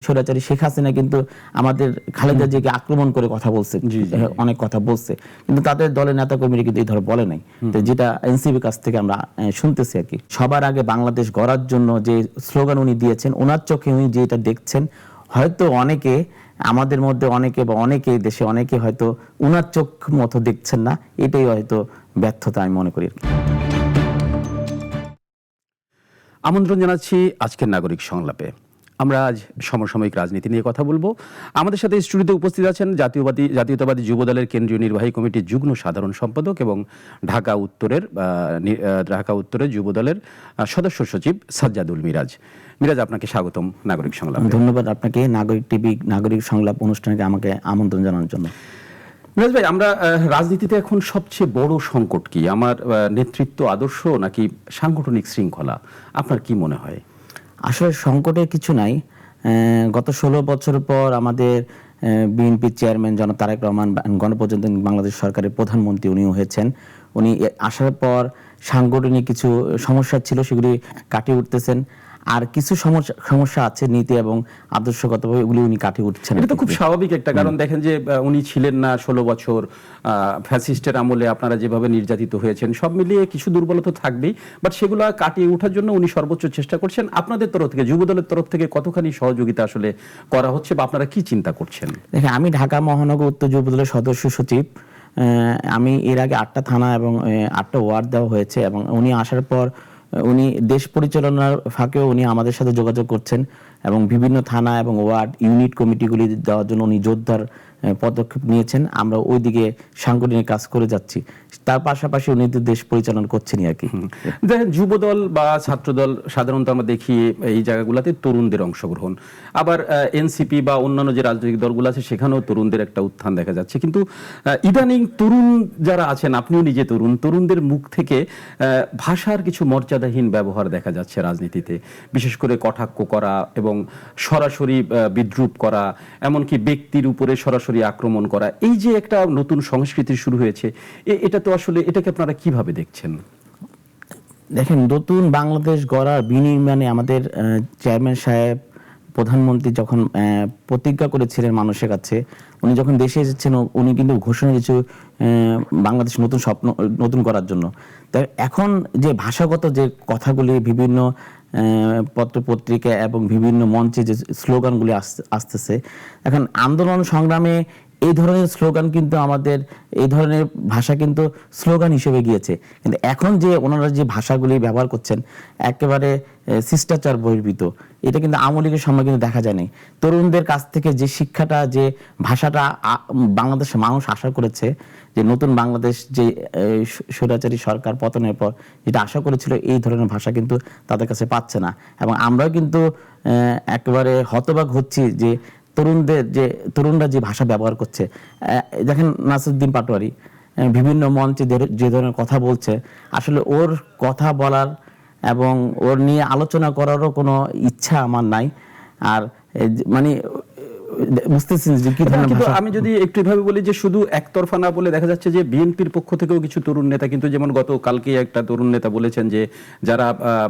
স্বৈরাচারী শেখ হাসিনা কিন্তু আমাদের খালেদা জিয়াকে আক্রমণ করে কথা বলছে, অনেক কথা বলছে, কিন্তু তাদের দলের নেতাকর্মীরা কিন্তু এই ধর বলে নাই, তো যেটা এনসিপির কাছ থেকে আমরা শুনতেছি আর কি। সবার আগে বাংলাদেশ গড়ার জন্য যে স্লোগান উনি দিয়েছেন, ওনার চোখে উনি যেটা দেখছেন, হয়তো অনেকে আমাদের মধ্যে অনেকে বা অনেকে দেশে অনেকে হয়তো উনার চোখ মতো দেখছেন না, এটাই হয়তো ব্যর্থতা আমি মনে করি। আমন্ত্রণ জানাচ্ছি আজকের নাগরিক সংলাপে। আমরা আজ সমসাময়িক রাজনীতি নিয়ে কথা বলবো। আমাদের সাথে স্টুডিওতে উপস্থিত আছেন জাতীয়তাবাদী যুব দলের কেন্দ্রীয় নির্বাহী কমিটির যুগ্ম সাধারণ সম্পাদক এবং ঢাকা উত্তরের যুব দলের সদস্য সচিব সাজ্জাদুল মিরাজ। মিরাজ, আপনাকে স্বাগতম নাগরিক সংলাপে। ধন্যবাদ আপনাকে নাগরিক টিভি নাগরিক সংলাপ অনুষ্ঠানে আমাকে আমন্ত্রণ জানানোর জন্য। মিরাজ ভাই, আমরা রাজনীতিতে এখন সবচেয়ে বড় সংকট কি? আমার নেতৃত্ব আদর্শ নাকি সাংগঠনিক শৃঙ্খলা? আপনার কি মনে হয়? আসলে সংকটের কিছু নাই। গত 16 বছর পর আমাদের বিএনপি চেয়ারম্যান জনাব তারেক রহমান গণপ্রজাতন্ত্রী বাংলাদেশ সরকারের প্রধানমন্ত্রী উনি হয়েছেন। উনি আসার পর সাংগঠনিক কিছু সমস্যা ছিল, সেগুলি কাটিয়ে উঠতেছেন। আর কিছু সমস্যা আছে নীতি এবং আদর্শগতভাবে, এগুলি উনি কাটিয়ে উঠছেন। এটা তো খুব স্বাভাবিক একটা কারণ। দেখেন যে উনি ছিলেন না 16 বছর, ফ্যাসিস্টের আমলে আপনারা যেভাবে নির্যাতিত হয়েছেন, সব মিলিয়ে কিছু দুর্বলতা থাকবেই, বাট সেগুলো কাটিয়ে ওঠার জন্য উনি সর্বোচ্চ চেষ্টা করছেন। আপনাদের তরফ থেকে, যুবদলের তরফ থেকে কতখানি সহযোগিতা আসলে করা হচ্ছে বা আপনারা কি চিন্তা করছেন? দেখেন, আমি ঢাকা মহানগর উত্তর যুবদলের সদস্য সচিব। আমি এর আগে 8টা থানা এবং 8টা ওয়ার্ড দেওয়া হয়েছে, এবং উনি আসার পর উনি দেশ পরিচালনার ফাঁকেও উনি আমাদের সাথে যোগাযোগ করছেন এবং বিভিন্ন থানা এবং ওয়ার্ড ইউনিট কমিটিগুলি দেওয়ার জন্য উনি জোরদার পদক্ষেপ নিয়েছেন। আমরা ওইদিকে সাংগঠনিক কাজ করে যাচ্ছি, তার পাশাপাশি উনি দেশ পরিচালনা করছেনই আর কি। দেখেন, যুবদল বা ছাত্রদল সাধারণত আমরা দেখি এই জায়গাগুলোতে তরুণদের অংশগ্রহণ, আবার এনসিপি বা অন্যান্য যে রাজনৈতিক দলগুলো আছে সেখানেও তরুণদের একটা উত্থান দেখা যাচ্ছে। কিন্তু ইদানিং তরুণ যারা আছেন, আপনিও নিজে তরুণদের মুখ থেকে ভাষার কিছু মর্যাদাহীন ব্যবহার দেখা যাচ্ছে রাজনীতিতে, বিশেষ করে কটাক্ষ করা এবং সরাসরি বিদ্রূপ করা, এমনকি ব্যক্তির উপরে সরাসরি আক্রমণ করা। এই যে একটা নতুন সংস্কৃতি শুরু হয়েছে, এটা তো আসলে, এটাকে আপনারা কিভাবে দেখছেন? দেখেন, নতুন বাংলাদেশ গড়ার বিনির্মাণে আমাদের চেয়ারম্যান সাহেব প্রধানমন্ত্রী যখন প্রতিজ্ঞা করেছিলেন মানুষের কাছে, উনি যখন দেশে এসেছেন, উনি কিন্তু ঘোষণা দিয়েছে বাংলাদেশ নতুন স্বপ্ন নতুন করার জন্য। তাই এখন যে ভাষাগত যে কথাগুলি বিভিন্ন পত্র পত্রিকা এবং বিভিন্ন মঞ্চে যে স্লোগানগুলি আসতেছে, এখন আন্দোলন সংগ্রামে এই ধরনের স্লোগান কিন্তু আমাদের এই ধরনের ভাষা কিন্তু স্লোগান হিসেবে গিয়েছে, কিন্তু এখন যে ওনারা যে ভাষাগুলি ব্যবহার করছেন একেবারে শিষ্টাচার বহির্ভূত, এটা কিন্তু আওয়ামী লীগের সময় কিন্তু দেখা যায়নি। তরুণদের কাছ থেকে যে শিক্ষাটা, যে ভাষাটা বাংলাদেশের মানুষ আশা করেছে, যে নতুন বাংলাদেশ, যে স্বৈরাচারী সরকার পতনের পর যেটা আশা করেছিল, এই ধরনের ভাষা কিন্তু তাদের কাছে পাচ্ছে না। এবং আমরাও কিন্তু একেবারে হতবাক হচ্ছি যে তরুণরা যে ভাষা ব্যবহার করছে। দেখেন, নাসিরউদ্দিন পাটোয়ারি বিভিন্ন মঞ্চে যে ধরনের কথা বলছে, আসলে ওর কথা বলার এবং ওর নিয়ে আলোচনা করারও কোনো ইচ্ছা আমার নাই। আর মানে বুঝতেছেন যে কি ধরনের ভাষা। আমি যদি একটু এভাবে বলি যে শুধু একতরফা না বলে দেখা যাচ্ছে যে বিএনপির পক্ষ থেকেও কিছু তরুণ নেতা কিন্তু, যেমন গতকালকে একটা তরুণ নেতা বলেছেন যে যারা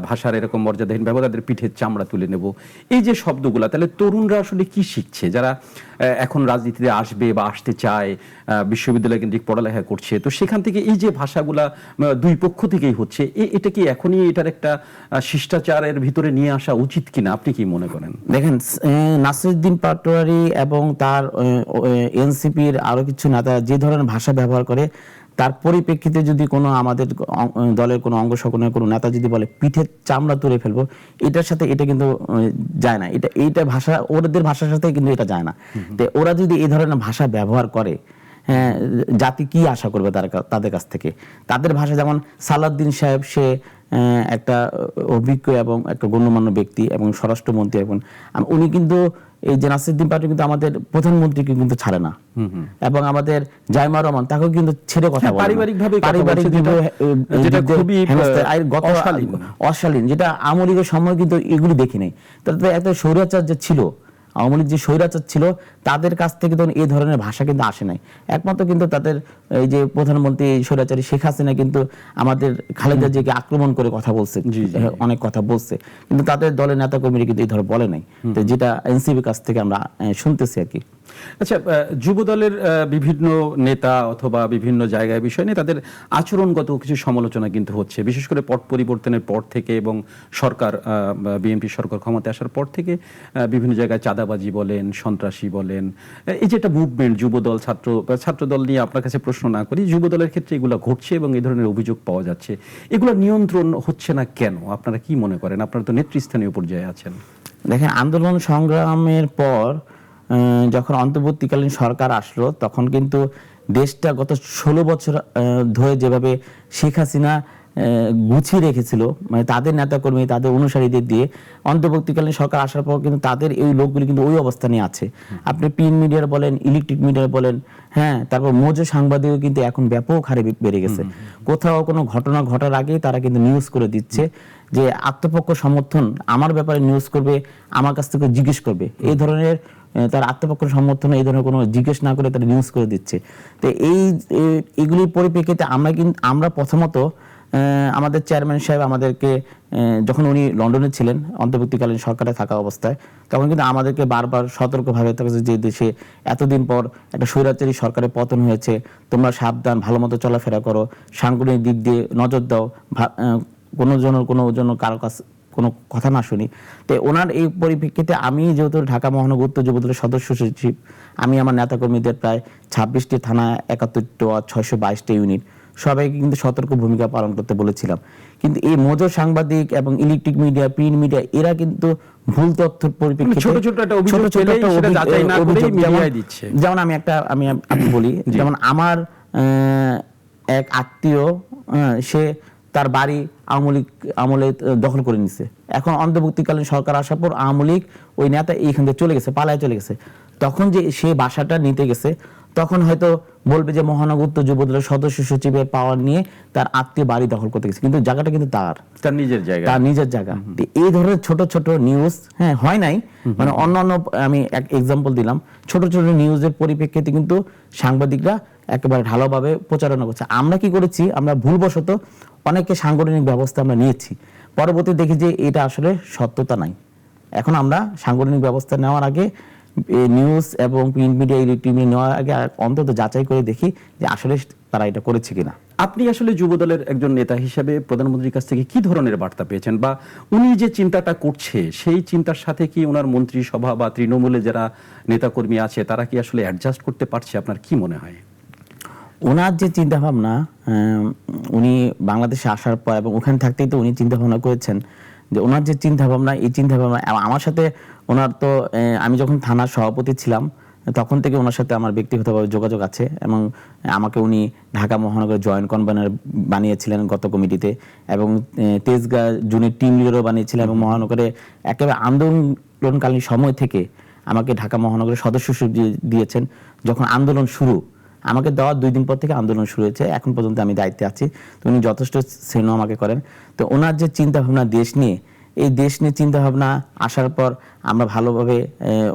ভাষার এরকম মর্যাদাহীন ব্যবহার, তাদের পিঠের চামড়া তুলে নেব। এই যে শব্দগুলা, তাহলে তরুণরা আসলে কি শিখছে যারা এখন রাজনীতিতে আসবে বা আসতে চায়, বিশ্ববিদ্যালয় কেন্দ্রিক পড়ালেখা করছে, তো সেখান থেকে এই যে ভাষাগুলা দুই পক্ষ থেকেই হচ্ছে, এটা কি এখনই এটার একটা শিষ্টাচারের ভিতরে নিয়ে আসা উচিত কিনা, আপনি কি মনে করেন? দেখেন, নাসিরউদ্দিন পাটোয়ারি এবং তার এনসিপির আরো কিছু নেতা যে ধরনের ভাষা ব্যবহার করে, তার পরিপ্রেক্ষিতে যদি কোনো আমাদের দলের কোনো অঙ্গ সংগঠনের কোনো নেতা যদি বলে পিঠের চামড়া তুলে ফেলবো, এটার সাথে এটা কিন্তু যায় না। এইটা ভাষা, ওদের ভাষার সাথে কিন্তু এটা যায় না। তো ওরা যদি এই ধরনের ভাষা ব্যবহার করে, জাতি কি আশা করবে তাদের কাছ থেকে? তাদের ভাষা, যেমন সালাউদ্দিন সাহেব, সে একটা অভিজ্ঞ এবং একটা গণ্যমান্য ব্যক্তি এবং স্বরাষ্ট্রমন্ত্রী, এবং উনি কিন্তু এই যে নাসিরউদ্দিন পাটোয়ারি কিন্তু আমাদের প্রধানমন্ত্রীকে কিন্তু ছাড়ে না, এবং আমাদের জাইমা রহমান তাকেও কিন্তু ছেড়ে কথা বলে, পারিবারিকভাবে যেটা খুবই অশালীন, যেটা আওয়ামী লীগের সময় কিন্তু এগুলি দেখি নাই। তাতে একটা স্বৈরাচার যে ছিল আওয়ামী লীগ যে স্বৈরাচার ছিল তাদের কাছ থেকে তখন এই ধরনের ভাষা কিন্তু আসে নাই। একমাত্র কিন্তু তাদের এই যে প্রধানমন্ত্রী স্বৈরাচারী শেখ হাসিনা কিন্তু আমাদের খালেদা জিয়াকে আক্রমণ করে কথা বলছে, অনেক কথা বলছে, কিন্তু তাদের দলের নেতাকর্মীরা কিন্তু এই ধর বলে নাই, তো যেটা এনসিপির কাছ থেকে আমরা শুনতেছি আর কি। আচ্ছা, যুব দলের বিভিন্ন নেতা অথবা বিভিন্ন জায়গায় বিষয় নিয়ে তাদের আচরণগত কিছু সমালোচনা কিন্তু হচ্ছে, বিশেষ করে পট পরিবর্তনের পর থেকে এবং সরকার বিএনপি সরকার ক্ষমতায় আসার পর থেকে বিভিন্ন জায়গায় চাঁদাবাজি বলেন, সন্ত্রাসী বলেন, এই যে একটা মুভমেন্ট যুবদল ছাত্রদল নিয়ে আপনার কাছে প্রশ্ন না করি, যুব দলের ক্ষেত্রে এগুলো ঘটছে এবং এই ধরনের অভিযোগ পাওয়া যাচ্ছে, এগুলো নিয়ন্ত্রণ হচ্ছে না কেন? আপনারা কি মনে করেন? আপনারা তো নেতৃস্থানীয় পর্যায়ে আছেন। দেখেন, আন্দোলন সংগ্রামের পর যখন অন্তর্বর্তীকালীন সরকার আসলো তখন কিন্তু দেশটা গত 16 বছর ধরে যেভাবে শেখ হাসিনা গুছিয়ে রেখেছিল, মানে তাদের নেতাকর্মী তাদের অনুসারীদের দিয়ে, অন্তর্বর্তীকালীন সরকার আসার পর কিন্তু তাদের এই লোকগুলি কিন্তু ওই অবস্থানে আছে। আপনি প্রিন্ট মিডিয়ার বলেন, ইলেকট্রিক মিডিয়ার বলেন, হ্যাঁ, তারপর মৌজ সাংবাদিকও কিন্তু এখন ব্যাপক হারে বেড়ে গেছে। কোথাও কোনো ঘটনা ঘটার আগেই তারা কিন্তু নিউজ করে দিচ্ছে যে আত্মপক্ষ সমর্থন আমার ব্যাপারে নিউজ করবে, আমার কাছ থেকে জিজ্ঞেস করবে, এই ধরনের তার আত্মপক্ষ সমর্থন এই ধরনের কোনো জিজ্ঞেস না করে তারা নিউজ করে দিচ্ছে। তো এইগুলির পরিপ্রেক্ষিতে আমরা প্রথমত আমাদের চেয়ারম্যান সাহেব আমাদেরকে যখন উনি লন্ডনে ছিলেন অন্তর্বর্তীকালীন সরকারে থাকা অবস্থায়, তখন কিন্তু আমাদেরকে বারবার সতর্কভাবে থাকছে যে দেশে এতদিন পর একটা স্বৈরাচারী সরকারের পতন হয়েছে, তোমরা সাবধান, ভালো মতো চলাফেরা করো, সাংগঠনিক দিক দিয়ে নজর দাও, কোনো জন্য কারো কাছে কোনো কথা না শুনি। তো ওনার এই পরিপ্রেক্ষিতে আমি যেহেতু ঢাকা মহানগর উত্তর যুবদলের সদস্য সচিব, আমি আমার নেতাকর্মীদের প্রায় 26টি থানা, 71টি ওয়ার্ড, 622টি ইউনিট সবাইকে কিন্তু সতর্ক ভূমিকা পালন করতে বলেছিলাম। কিন্তু এই মজুর সাংবাদিক এবং ইলেকট্রিক মিডিয়া, প্রিন্ট মিডিয়া এরা কিন্তু ভুল তথ্যের পরিপ্রেক্ষিতে ছোট ছোট একটা অভিযোগ পেলেই সেটা যাচাই না করেই মিডিয়ায় দিচ্ছে। যেমন আমি বলি, যেমন আমার এক আত্মীয়, সে তার বাড়ি আওয়ামী লীগ আমলে দখল করে নিছে। এখন অন্তর্বর্তীকালীন সরকার আসার পর আওয়ামী লীগ ওই নেতা এইখান থেকে চলে গেছে, পালায় চলে গেছে। তখন যে সে বাসাটা নিতে গেছে, তখন হয়তো বলবে যে মহানগর উত্তর যুবদলের সদস্য সচিবের পাওয়ার নিয়ে তার আত্মীয় বাড়ি দখল করতে গেছে, কিন্তু জায়গাটা কিন্তু তার নিজের জায়গা। এই ধরনের ছোট ছোট নিউজ, হ্যাঁ, হয় নাই, মানে অন্যান্য আমি এক এক্সাম্পল দিলাম, ছোট ছোট নিউজের পরিপ্রেক্ষিতে কিন্তু সাংবাদিকরা একেবারে ঢালাওভাবে প্রচারণা করছে। আমরা কি করেছি, আমরা ভুলবশত অনেকে সাংগঠনিক ব্যবস্থা আমরা নিয়েছি, পরবর্তী দেখি যে এটা আসলে সত্যতা নাই। এখন আমরা সাংগঠনিক ব্যবস্থা নেওয়ার আগে নিউজ এবং প্রিন্ট মিডিয়া, ইলেকট্রিক মিডিয়া নেওয়ার আগে অন্তত যাচাই করে দেখি যে আসলে তারা এটা করেছে কিনা। আপনি আসলে যুবদলের একজন নেতা হিসেবে প্রধানমন্ত্রীর কাছ থেকে কি ধরনের বার্তা পেয়েছেন, বা উনি যে চিন্তাটা করছে সেই চিন্তার সাথে কি ওনার মন্ত্রিসভা বা তৃণমূলে যারা নেতাকর্মী আছে তারা কি আসলে অ্যাডজাস্ট করতে পারছে? আপনার কি মনে হয়? ওনার যে চিন্তাভাবনা, উনি বাংলাদেশে আসার পর এবং ওখানে থাকতেই তো উনি চিন্তাভাবনা করেছেন যে ওনার যে চিন্তাভাবনা, এই চিন্তাভাবনা আমার সাথে ওনার তো আমি যখন থানার সভাপতি ছিলাম তখন থেকে ওনার সাথে আমার ব্যক্তিগতভাবে যোগাযোগ আছে, এবং আমাকে উনি ঢাকা মহানগরের জয়েন্ট কনভেনর বানিয়েছিলেন গত কমিটিতে, এবং তেজগাঁ জুনের টিম লিডারও বানিয়েছিলেন, এবং মহানগরে একেবারে আন্দোলনকালীন সময় থেকে আমাকে ঢাকা মহানগরের সদস্য দিয়েছেন। যখন আন্দোলন শুরু, আমাকে দেওয়ার 2 দিন পর থেকে আন্দোলন শুরু হয়েছে, এখন পর্যন্ত আমি দায়িত্বে আছি, তো উনি যথেষ্ট স্নেহ আমাকে করেন। তো ওনার যে চিন্তাভাবনা দেশ নিয়ে, এই দেশ নিয়ে চিন্তাভাবনা আসার পর আমরা ভালোভাবে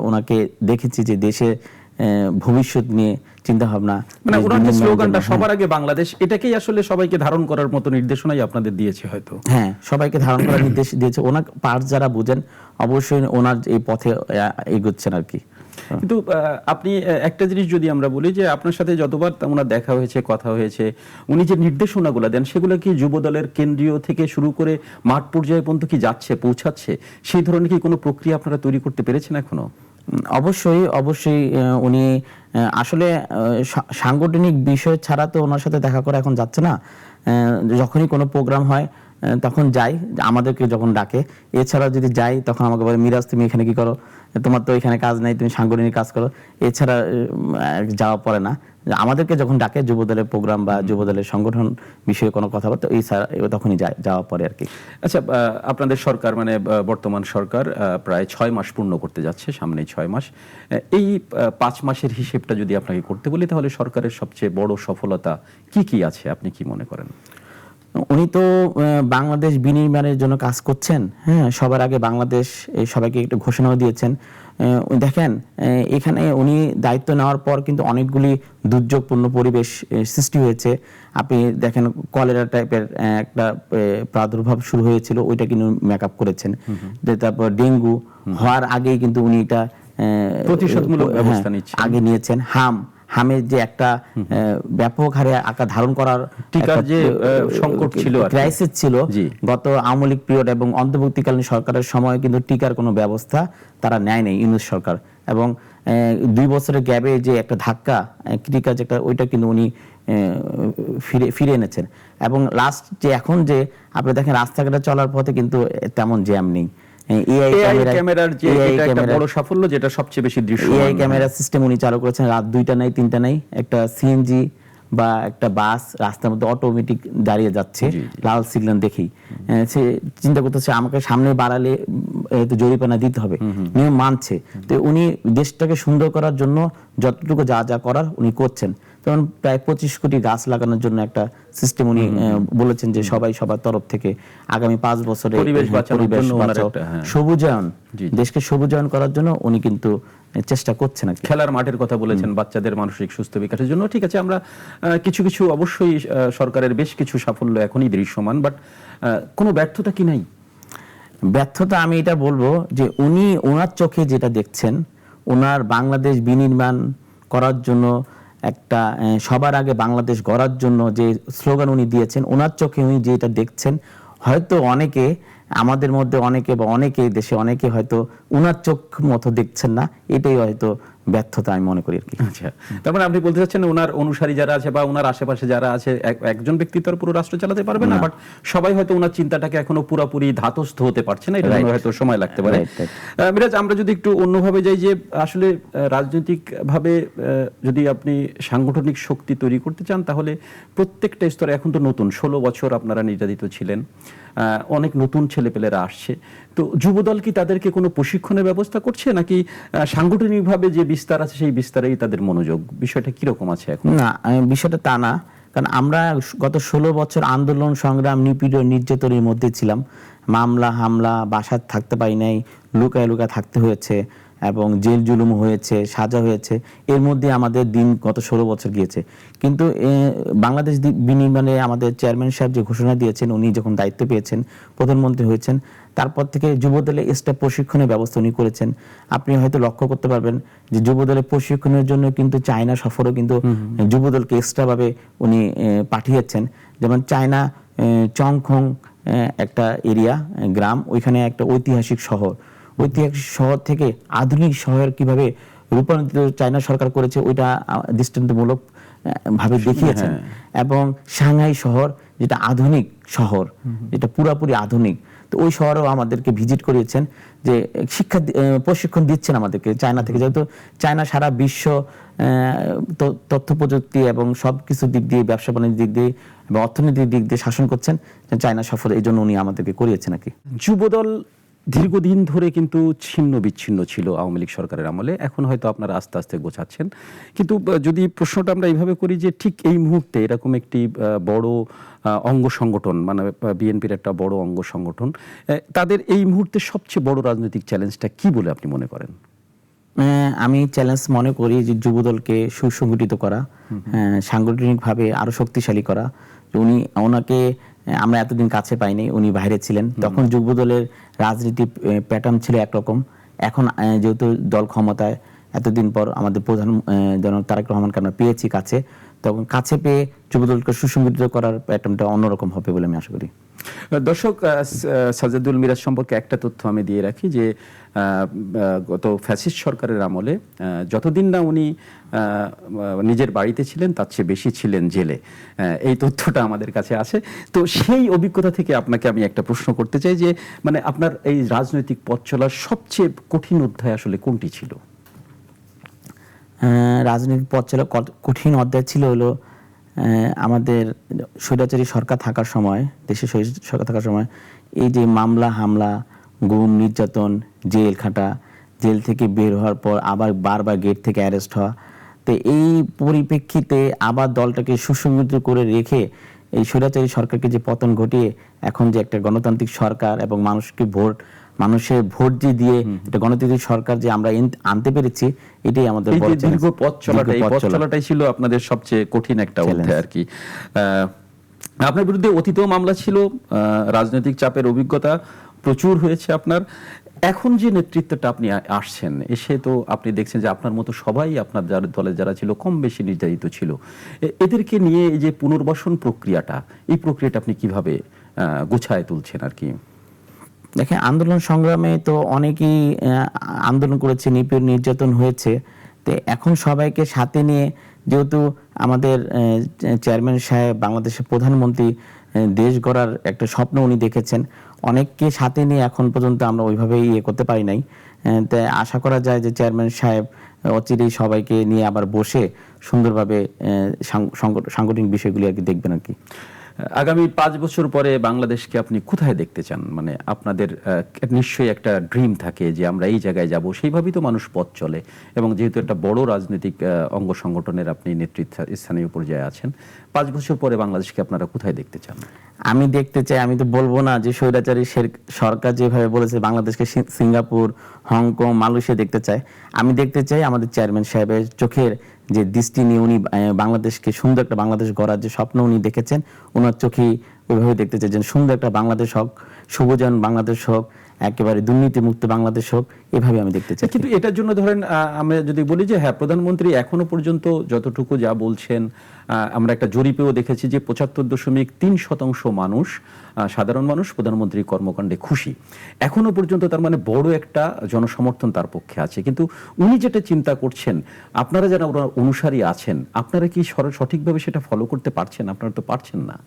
ওনাকে দেখেছি যে দেশের ভবিষ্যৎ নিয়ে চিন্তাভাবনা, মানে ওনার যে স্লোগানটা সবার আগে বাংলাদেশ, এটাকেই আসলে সবাইকে ধারণ করার মতো নির্দেশনাই আপনাদের দিয়েছে হয়তো। হ্যাঁ, সবাইকে ধারণ করার নির্দেশ দিয়েছে। ওনার পার্ট যারা বুঝেন অবশ্যই ওনার এই পথে এগোচ্ছেন আর কি। কিন্তু আপনি একটা জিনিস যদি আমরা বলি যে আপনার সাথে যতবার ওনার দেখা হয়েছে, কথা হয়েছে, উনি যে নির্দেশনাগুলো দেন সেগুলো কি যুবদলের কেন্দ্রীয় থেকে শুরু করে মাঠ পর্যায়ে পর্যন্ত কি পৌঁছাচ্ছে? সেই ধরনের কি কোনো প্রক্রিয়া আপনারা তৈরি করতে পেরেছেন এখনো? অবশ্যই উনি আসলে সাংগঠনিক বিষয় ছাড়া তো ওনার সাথে দেখা করা এখন যাচ্ছে না। যখনই কোনো প্রোগ্রাম হয় তখন যাই, আমাদেরকে যখন ডাকে। এছাড়া যদি যাই তখন আমাকে বলে, মিরাজ তুমি এখানে কি করো, তোমার তো এখানে কাজ নাই, তুমি সাংগঠনিক কাজ করো। এছাড়া যাওয়া পড়ে না। আমাদেরকে যখন ডাকে যুবদলের প্রোগ্রাম বা যুবদলের সংগঠন বিষয়ে কোনো কথাবার্তা, তখনই যাওয়া পড়ে আর কি। আচ্ছা, আপনাদের সরকার মানে বর্তমান সরকার প্রায় 6 মাস পূর্ণ করতে যাচ্ছে, সামনেই 6 মাস। এই 5 মাসের হিসেবটা যদি আপনাকে করতে বলি, তাহলে সরকারের সবচেয়ে বড় সফলতা কি কি আছে আপনি কি মনে করেন? উনি তো বাংলাদেশ বিনির্মাণের জন্য কাজ করছেন। হ্যাঁ, সবার আগে বাংলাদেশ সবাইকে একটা ঘোষণাও দিয়েছেন। দেখেন, এখানে উনি দায়িত্ব নেওয়ার পর কিন্তু অনেকগুলি দুর্যোগপূর্ণ পরিবেশ সৃষ্টি হয়েছে। আপনি দেখেন, কলেরা টাইপের একটা প্রাদুর্ভাব শুরু হয়েছিল, ওইটা কিন্তু মেকআপ করেছেন। তারপর ডেঙ্গু হওয়ার আগেই কিন্তু উনি এটা প্রতিশোধমূলক ব্যবস্থা নিচ্ছেন, আগে নিয়েছেন। হামের যে একটা ব্যাপক হারে আকার ধারণ করার টিকার যে সংকট ছিল, ক্রাইসিস ছিল গত আওয়ামী লীগ পিরিয়ড এবং অন্তর্বর্তীকালীন সরকারের সময়, কিন্তু টিকার কোনো ব্যবস্থা তারা নেয় নাই ইউনূস সরকার। এবং 2 বছরের গ্যাপে যে একটা ধাক্কা টিকার যে একটা, ওইটা কিন্তু উনি ফিরে এনেছেন। এবং লাস্ট যে এখন যে আপনি দেখেন রাস্তাঘাটে চলার পথে কিন্তু তেমন জ্যাম নেই। এআই ক্যামেরার যে এটা একটা বড় সাফল্য, যেটা সবচেয়ে বেশি দৃশ্যমান। এআই ক্যামেরা সিস্টেম উনি চালু করেছেন, রাত 2টা নাই 3টা নাই, একটা সিএনজি বা একটা বাস রাস্তার মধ্যে অটোমেটিক দাঁড়িয়ে যাচ্ছে লাল সিগন্যাল দেখেই। সে চিন্তা করতেছে আমাকে সামনে বাড়ালে তো জরিমানা দিতে হবে, নিয়ম মানছে। তো উনি দেশটাকে সুন্দর করার জন্য যতটুকু যা যা করার উনি করছেন। তখন প্রায় 25 কোটি গাছ লাগানোর জন্য একটা সিস্টেম উনি বলেছেন যে সবাই সবার তরফ থেকে আগামী 5 বছরে পরিবেশ বাঁচানোর জন্য সবুজায়ন, দেশকে সবুজায়ন করার জন্য উনি কিন্তু চেষ্টা করছেন। খেলার মাঠের কথা বলেছেন, বাচ্চাদের মানসিক সুস্থ বিকাশের জন্য। ঠিক আছে, আমরা কিছু কিছু অবশ্যই সরকারের বেশ কিছু সাফল্য এখনই দৃশ্যমান, বাট কোনো ব্যর্থতা কি নাই? ব্যর্থতা আমি এটা বলবো যে উনি ওনার চোখে যেটা দেখছেন, ওনার বাংলাদেশ বিনির্মাণ করার জন্য একটা সবার আগে বাংলাদেশ গড়ার জন্য যে স্লোগান উনি দিয়েছেন, ওনার চোখে উনি যেটা দেখছেন, হয়তো অনেকে আমাদের মধ্যে অনেকে বা অনেকে দেশে অনেকে হয়তো উনার চোখ মতো দেখছেন না, এটাই হয়তো ব্যর্থতা আমি মনে করি আর কি। আচ্ছা, তার মানে আপনি বলতে চাচ্ছেন ওনার অনুসারী যারা আছে বা ওনার আশেপাশে যারা আছে, একজন ব্যক্তি তো আর পুরো রাষ্ট্র চালাতে পারবে না, বাট সবাই হয়তো ওনার চিন্তাটাকে এখনো পুরোপুরি ধাতস্থ হতে পারছে না, এটা হয়তো সময় লাগতে পারে। মিরাজ, আমরা যদি একটু অন্যভাবে যাই, যে আসলে রাজনৈতিক ভাবে যদি আপনি সাংগঠনিক শক্তি তৈরি করতে চান, তাহলে প্রত্যেকটা স্তরে, এখন তো নতুন 16 বছর আপনারা নির্যাতিত ছিলেন, অনেক নতুন ছেলেপেলেরা আসছে, তো যুবদল কি তাদেরকে কোনো প্রশিক্ষণের ব্যবস্থা করছে, নাকি সাংগঠনিকভাবে যে বিস্তার আছে সেই বিস্তারেই তাদের মনোযোগ? বিষয়টা কিরকম আছে এখন? না, বিষয়টা তা না, কারণ আমরা গত 16 বছর আন্দোলন সংগ্রাম নিপীড়ন নির্যাতনের মধ্যে ছিলাম। মামলা হামলা, বাসায় থাকতে পারি নাই, লুকায় লুকায় থাকতে হয়েছে এবং জেল জুলুম হয়েছে, সাজা হয়েছে। এর মধ্যে আমাদের দিন গত 16 বছর গিয়েছে। কিন্তু বাংলাদেশ বিনির্মাণে আমাদের চেয়ারম্যান সাহেব যে ঘোষণা দিয়েছেন, উনি যখন দায়িত্ব পেয়েছেন, প্রধানমন্ত্রী হয়েছেন, তারপর থেকে যুবদলে এক্সট্রা প্রশিক্ষণের ব্যবস্থা উনি করেছেন। আপনি হয়তো লক্ষ্য করতে পারবেন যে যুবদলের প্রশিক্ষণের জন্য কিন্তু চায়না সফরও কিন্তু যুবদলকে এক্সট্রা ভাবে উনি পাঠিয়েছেন। যেমন চায়না চংখং একটা এরিয়া, গ্রাম, ওইখানে একটা ঐতিহাসিক শহর থেকে আধুনিক শহর কিভাবে রূপান্তরিত চায়না সরকার করেছে, ওইটা দৃষ্টান্তমূলক ভাবে দেখিয়েছেন। এবং সাংহাই শহর, যেটা আধুনিক শহর, যেটা পুরাপুরি আধুনিক, তো ওই শহরেও আমাদেরকে ভিজিট করিয়েছেন, যে শিক্ষা প্রশিক্ষণ দিচ্ছেন আমাদেরকে চায়না থেকে। যেহেতু চায়না সারা বিশ্ব তথ্য প্রযুক্তি এবং সবকিছু দিক দিয়ে, ব্যবসা বাণিজ্যের দিক দিয়ে এবং অর্থনৈতিক দিক দিয়ে শাসন করছেন, চায়না সফর এই জন্য উনি আমাদেরকে করিয়েছেন নাকি। যুবদল দীর্ঘদিন ধরে কিন্তু ছিন্ন বিচ্ছিন্ন ছিল আওয়ামী লীগ সরকারের আমলে, এখন হয়তো আপনারা আস্তে আস্তে গোছাচ্ছেন। কিন্তু যদি প্রশ্নটা আমরা এইভাবে করি, যে ঠিক এই মুহূর্তে এরকম একটি বড় অঙ্গ সংগঠন, মানে বিএনপির একটা বড় অঙ্গ সংগঠন, তাদের এই মুহূর্তে সবচেয়ে বড় রাজনৈতিক চ্যালেঞ্জটা কি বলে আপনি মনে করেন? আমি চ্যালেঞ্জ মনে করি যে যুবদলকে সুসংগঠিত করা, সাংগঠনিকভাবে আরো শক্তিশালী করা। ওনাকে আমরা এতদিন কাছে পাইনি, উনি বাইরে ছিলেন, তখন যুবদলের রাজনীতি প্যাটার্ন ছিল একরকম। এখন যেহেতু দল ক্ষমতায়, এতদিন পর আমাদের প্রধান জনাব তারেক রহমানকে আমরা পেয়েছি কাছে, তখন কাছে পেয়ে যুবদলকে সুসংগঠিত করার প্যাটার্নটা অন্যরকম হবে বলে আমি আশা করি। দর্শক, সাজেদুল মিরাজ সম্পর্কে একটা তথ্য আমি দিয়ে রাখি, যে গত ফ্যাসিস্ট সরকারের আমলে যতদিন না উনি নিজের বাড়িতে ছিলেন, তার চেয়ে বেশি ছিলেন জেলে। এই তথ্যটা আমাদের কাছে আছে। তো সেই অভিজ্ঞতা থেকে আপনাকে আমি একটা প্রশ্ন করতে চাই, যে মানে আপনার এই রাজনৈতিক পথ চলার সবচেয়ে কঠিন অধ্যায় আসলে কোনটি ছিল? রাজনৈতিক পথ চলা কঠিন অধ্যায় ছিল হলো আমাদের স্বৈরাচারী সরকার থাকার সময়, দেশে সরকার থাকার সময় এই যে মামলা হামলা, গুম নির্যাতন, জেল খাটা, জেল থেকে বের হওয়ার পর আবার বারবার গেট থেকে অ্যারেস্ট হওয়া। তো এই পরিপ্রেক্ষিতে আবার দলটাকে সুসংগঠিত করে রেখে এই স্বৈরাচারী সরকারকে যে পতন ঘটিয়ে এখন যে একটা গণতান্ত্রিক সরকার এবং মানুষের ভোট দিয়ে একটা গণতান্ত্রিক সরকার যে আমরা আনতে পেরেছি, এটাই আমাদের এই বড় যে চ্যালেঞ্জ। দীর্ঘ পথ চলাটাই ছিল আপনাদের সবচেয়ে কঠিন একটা অধ্যায় আর কি। আপনার বিরুদ্ধে অতীতেও মামলা ছিল, রাজনৈতিক চাপের অভিজ্ঞতা প্রচুর হয়েছে আপনার। এখন যে নেতৃত্বটা আপনি আসছেন, এসে তো আপনি দেখছেন যে আপনার মতো সবাই আপনার দলে যারা ছিল কম বেশি নির্যাতিত ছিল। এদেরকে নিয়ে এই যে পুনর্বাসন প্রক্রিয়াটা, এই প্রক্রিয়াটা আপনি কিভাবে গোছায় তুলছেন আর কি? দেখেন, আন্দোলন সংগ্রামে তো অনেকেই আন্দোলন করেছে, নিপীড়ন নির্যাতন হয়েছে। তো এখন সবাইকে সাথে নিয়ে, যেহেতু আমাদের চেয়ারম্যান সাহেব বাংলাদেশের প্রধানমন্ত্রী, দেশ গড়ার একটা স্বপ্ন উনি দেখেছেন, অনেককে সাথে নিয়ে এখন পর্যন্ত আমরা ওইভাবেই করতে পারি নাই। তাই আশা করা যায় যে চেয়ারম্যান সাহেব অচিরেই সবাইকে নিয়ে আবার বসে সুন্দরভাবে সাংগঠনিক বিষয়গুলি আর কি দেখবেন আর কি। আগামী 5 বছর পরে বাংলাদেশকে আপনি কোথায় দেখতে চান? মানে আপনাদের নিশ্চয়ই একটা ড্রিম থাকে যে আমরা এই জায়গায় যাব, সেইভাবেই তো মানুষ পথ চলে। এবং যেহেতু একটা বড় রাজনৈতিক অঙ্গ সংগঠনের আপনি নেতৃত্ব স্থানীয় পর্যায়ে আছেন, 5 বছর পরে বাংলাদেশকে আপনারা কোথায় দেখতে চান? আমি দেখতে চাই, আমি তো বলবো না যে স্বৈরাচারী সরকার যেভাবে বলেছে বাংলাদেশকে সিঙ্গাপুর, হংকং, মালয়েশিয়া দেখতে চায়। আমি দেখতে চাই আমাদের চেয়ারম্যান সাহেবের চোখের যে দৃষ্টি নিয়ে উনি বাংলাদেশকে সুন্দর একটা বাংলাদেশ গড়ার যে স্বপ্ন উনি দেখেছেন, ওনার চোখেই ওইভাবে দেখতে চাই যে সুন্দর একটা বাংলাদেশ হোক, শুভজন বাংলাদেশ হোক, একেবারে দুর্নীতিমুক্ত বাংলাদেশ হোক, এভাবে আমি দেখতে চাই। কিন্তু এটার জন্য ধরেন আমরা যদি বলি যে হ্যাঁ, প্রধানমন্ত্রী এখনো পর্যন্ত যতটুকু যা বলছেন, আমরা একটা জরিপেও দেখেছি যে 75.3% মানুষ, সাধারণ মানুষ প্রধানমন্ত্রীর কর্মকাণ্ডে খুশি। এখনো পর্যন্ত তার মানে বড় একটা জনসমর্থন তার পক্ষে আছে। কিন্তু উনি যেটা চিন্তা করছেন, আপনারা যারা ওনার অনুসারী আছেন, আপনারা কি সঠিকভাবে সেটা ফলো করতে পারছেন? আপনারা তো পারছেন না।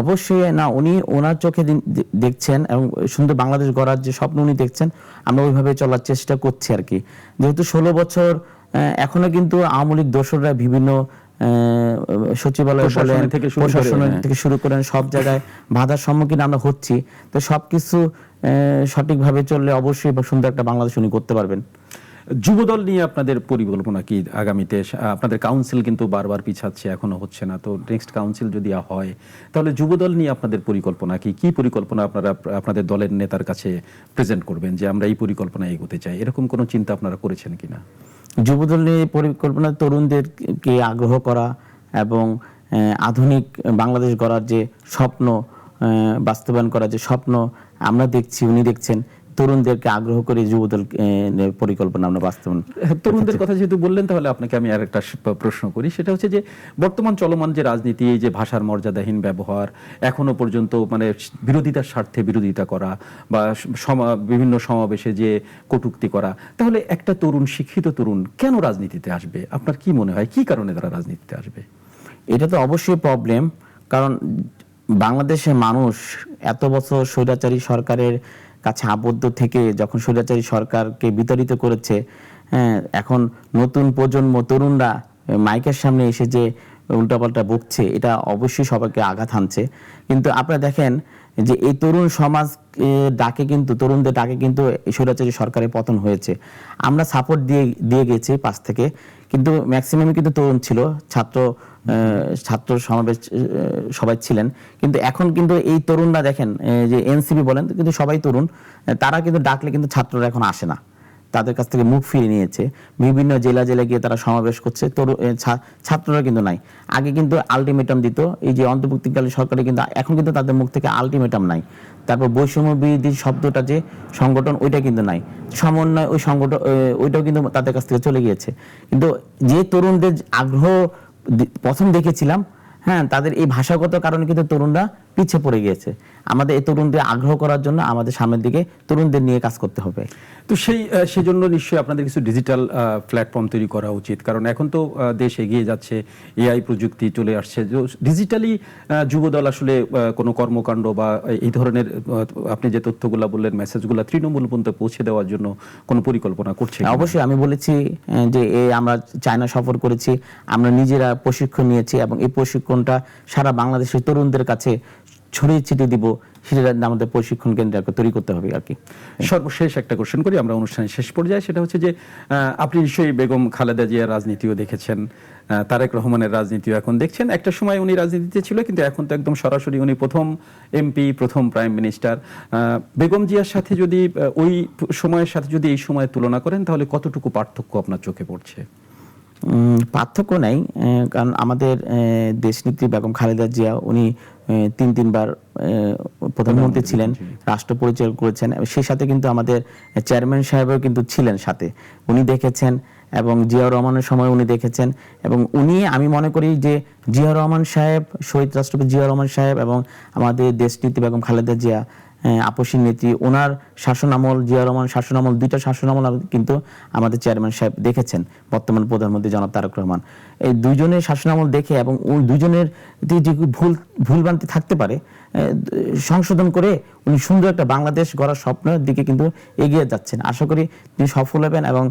অবশ্যই না, উনি ওনার চোখে দেখছেন এবং সুন্দর বাংলাদেশ গড়ার যে স্বপ্ন উনি দেখছেন, আমরা ওইভাবে চলার চেষ্টা করছি আর কি। যেহেতু 16 বছর এখনো কিন্তু আওয়ামী লীগ দোসররা বিভিন্ন সচিবালয় বলেন, প্রশাসন থেকে শুরু করেন সব জায়গায় বাধার সম্মুখীন আমরা হচ্ছি। তো সবকিছু সঠিকভাবে চললে অবশ্যই সুন্দর একটা বাংলাদেশ উনি করতে পারবেন। যুবদল নিয়ে আপনাদের পরিকল্পনা কি আগামীতে? আপনাদের কাউন্সিল কিন্তু বারবার পিছাচ্ছে, এখনো হচ্ছে না। তো নেক্সট কাউন্সিল যদি হয়, তাহলে যুবদল নিয়ে আপনাদের পরিকল্পনা কি? কি পরিকল্পনা আপনারা আপনাদের দলের নেতার কাছে প্রেজেন্ট করবেন যে আমরা এই পরিকল্পনা এগোতে চাই? এরকম কোনো চিন্তা আপনারা করেছেন কিনা? যুবদল নিয়ে পরিকল্পনা তরুণদেরকে আগ্রহ করা এবং আধুনিক বাংলাদেশ গড়ার যে স্বপ্ন বাস্তবায়ন করার যে স্বপ্ন আমরা দেখছি, উনি দেখছেন, তরুণদেরকে আগ্রহ করে যুবদল পরিকল্পনা আমরা বাস্তবায়ন। তরুণদের কথা যেহেতু বললেন, তাহলে আপনাকে আমি আর একটা প্রশ্ন করি। সেটা হচ্ছে যে বর্তমান চলমান যে রাজনীতি, এই যে ভাষার মর্যাদাহীন ব্যবহার, এখনো পর্যন্ত মানে বিরোধিতার স্বার্থে বিরোধিতা করা বা বিভিন্ন সমাবেশে যে কটূক্তি করা, তাহলে একটা তরুণ, শিক্ষিত তরুণ কেন রাজনীতিতে আসবে? আপনার কি মনে হয় কি কারণে তারা রাজনীতিতে আসবে? এটা তো অবশ্যই প্রবলেম, কারণ বাংলাদেশের মানুষ এত বছর স্বৈরাচারী সরকারের কাছে আবদ্ধ থেকে যখন স্বৈরাচারী সরকারকে বিতাড়িত করেছে, এখন নতুন প্রজন্ম তরুণরা মাইকের সামনে এসে যে উল্টাপাল্টা বকছে, এটা অবশ্যই সবাইকে আঘাত হানছে। কিন্তু আপনারা দেখেন যে এই তরুণ সমাজ ডাকে কিন্তু, তরুণদের ডাকে কিন্তু স্বৈরাচারী সরকারের পতন হয়েছে। আমরা সাপোর্ট দিয়ে গেছি পাশ থেকে, কিন্তু ম্যাক্সিমামই কিন্তু তরুণ ছিল, ছাত্র সমাবেশ সবাই ছিলেন। কিন্তু এখন কিন্তু এই তরুণরা দেখেন যে এনসিপি বলেন, কিন্তু সবাই তরুণ, তারা কিন্তু ডাকলে কিন্তু ছাত্ররা এখন আসে না, তাদের কাছ থেকে মুখ ফিরিয়ে নিয়েছে। বিভিন্ন জেলা গিয়ে তারা সমাবেশ করছে, ছাত্ররা কিন্তু নাই। আগে কিন্তু আলটিমেটাম দিত, এই যে অন্তর্বর্তীকালীন সরকারে কিন্তু এখন কিন্তু তাদের মুখ থেকে আলটিমেটাম নাই। তারপর বৈষম্য বিরোধী শব্দটা যে সংগঠন, ওইটা কিন্তু নাই। সমন্বয়, ওই সংগঠন, ওইটাও কিন্তু তাদের কাছ থেকে চলে গিয়েছে। কিন্তু যে তরুণদের আগ্রহ প্রথম দেখেছিলাম, তাদের এই ভাষাগত কারণে কিন্তু তরুণরা পিছিয়ে পড়ে গিয়েছে। আমাদের এই তরুণদের আগ্রহ করার জন্য আমাদের সামনের দিকে তরুণদের নিয়ে কাজ করতে হবে। তো সেই জন্য নিশ্চয়ই আপনাদের কিছু ডিজিটাল প্ল্যাটফর্ম তৈরি করা উচিত, কারণ এখন তো দেশ এগিয়ে যাচ্ছে, এআই প্রযুক্তি চলে আসছে। ডিজিটালি যুবদল আসলে কোনো কর্মকাণ্ড বা এই ধরনের আপনি যে তথ্যগুলো বললেন, মেসেজগুলো তৃণমূল পর্যন্ত পৌঁছে দেওয়ার জন্য কোনো পরিকল্পনা করছে? অবশ্যই, আমি বলেছি যে আমরা চায়না সফর করেছি, আমরা নিজেরা প্রশিক্ষণ নিয়েছি এবং এই প্রশিক্ষণটা সারা বাংলাদেশের তরুণদের কাছে ছড়িয়ে ছিটিয়ে দিব, সেটা আমাদের প্রশিক্ষণ কেন্দ্র তৈরি করতে হবে আর কি। সর্বশেষ একটা কোশ্চেন করি, আমরা অনুষ্ঠানের শেষ পর্যায়ে, সেটা হচ্ছে যে আপনি নিশ্চয়ই বেগম খালেদা জিয়ার রাজনীতিও দেখেছেন, তারেক রহমানের রাজনীতিও এখন দেখছেন। একটা সময় উনি রাজনীতিতে ছিল, কিন্তু এখন তো একদম সরাসরি উনি প্রথম এমপি, প্রথম প্রাইম মিনিস্টার। বেগম জিয়ার সাথে যদি ওই সময়ের সাথে যদি এই সময় তুলনা করেন, তাহলে কতটুকু পার্থক্য আপনার চোখে পড়ছে? পার্থক্য নাই, কারণ আমাদের দেশনেত্রী বেগম খালেদা জিয়া উনি তিনবার প্রধানমন্ত্রী ছিলেন, রাষ্ট্র পরিচালনা করেছেন। সেই সাথে কিন্তু আমাদের চেয়ারম্যান সাহেবও কিন্তু ছিলেন সাথে, উনি দেখেছেন, এবং জিয়াউর রহমানের সময় উনি দেখেছেন। এবং উনি, আমি মনে করি যে জিয়াউর রহমান সাহেব, শহীদ রাষ্ট্রপতি জিয়াউর রহমান সাহেব এবং আমাদের দেশনেত্রী বেগম খালেদা জিয়া আপসী নেত্রী, ওনার শাসনামল, জিয়াউর রহমান শাসনামল, দুইটা শাসনামল কিন্তু আমাদের চেয়ারম্যান সাহেব দেখেছেন, বর্তমান প্রধানমন্ত্রী জনাব তারেক রহমান। এই দুইজনের শাসনামল দেখে এবং ওই দুইজনের যে ভুলভ্রান্তি থাকতে পারে সংশোধন করে উনি সুন্দর একটা বাংলাদেশ গড়ার স্বপ্নের দিকে কিন্তু এগিয়ে যাচ্ছেন। আশা করি তিনি সফল হবেন এবং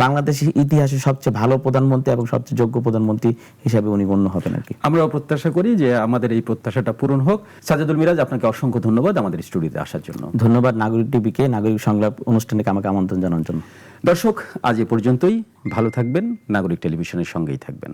বাংলাদেশের ইতিহাসে সবচেয়ে ভালো প্রধানমন্ত্রী এবং সবচেয়ে যোগ্য প্রধানমন্ত্রী হিসাবে উনি গণ্য হবেন আর কি। আমরাও প্রত্যাশা করি যে আমাদের এই প্রত্যাশাটা পূরণ হোক। সাজেদুল মিরাজ, আপনাকে অসংখ্য ধন্যবাদ আমাদের স্টুডিওতে আসার জন্য। ধন্যবাদ নাগরিক টিভিকে নাগরিক সংলাপ অনুষ্ঠানে আমাকে আমন্ত্রণ জানানোর জন্য। দর্শক, আজ এ পর্যন্তই। ভালো থাকবেন, নাগরিক টেলিভিশনের সঙ্গেই থাকবেন।